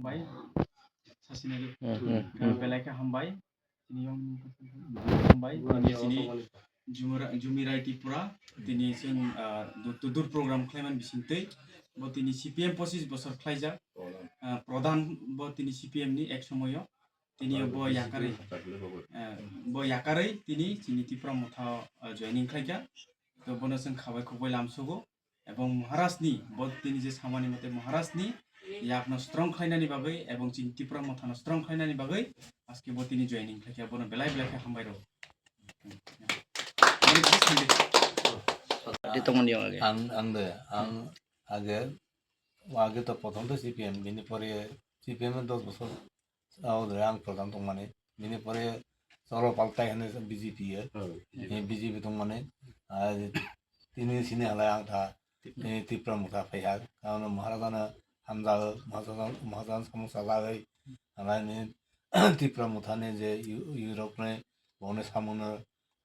हामबाय सासिनारि बेलाइखा हामबाय तिनियाव हामबाय तिनि जुमिराय त्रिपुरा तिनि जों दुदुर प्रग्राम खालामनान बिसिनतै बो तिनि CPM 25 बছর खालायजा प्रधान बो तिनि CPM नि एक समयो तिनि बो याकारै तिनि त्रिपुरा मथा जयनिं खालायजा तो बनो जों खाबाय खबाय लामसोगो এবং মহারাষ্ট্রনি বদিনি যে সামানি মতে মহারাষ্ট্রনি ইয়াকনো স্ট্রং খাইনানি বাগৈ এবং চিন্তিপুরা মথানো স্ট্রং খাইনানি বাগৈ আজকে বদিনি জয়েনিং থাকে বনো বেলাই বেলাই হামবাই রো আং আগে তো প্রথম তো সিপিএম বিনি পরে সিপিএম 10 বছর আং প্রধান তো মানে বিনি পরে চলো পাল্টাই হেনে বিজেপি বিজেপি তো মানে তিনি সিনে হালায় আং থা त्रिपुरा मुथा फैया कारण महाराजाना हामजा महाराजान सामुसा लागै हालायनि त्रिपुरा मुथानि जे यूरोप ने बने सामुनो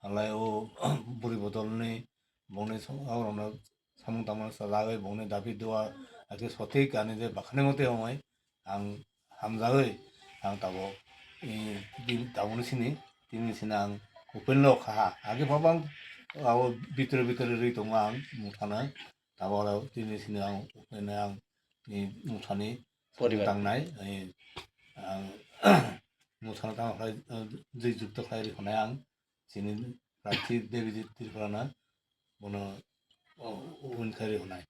हालाय ओ बुरि बदलनि बने आवरनो सामु तामन लागै बने दाबि दुआ आके सठिक आनि जे बाखने मते हमाय आं हामजागै आं ताबो ताबोनि सिनि तिनि सिना आं उपेनलो खा आगे बाबां आव बितर बितर रै दङ आं मुथाना ताबालाव तिनि सिनि आं उपेनो आं मुथानि दांनाय आं मुथाना तांखाय जै जुक्त खाय रिखनाय आं सिनि प्रार्थी देबि त्रिपुराना बनो उन खाय रिखनाय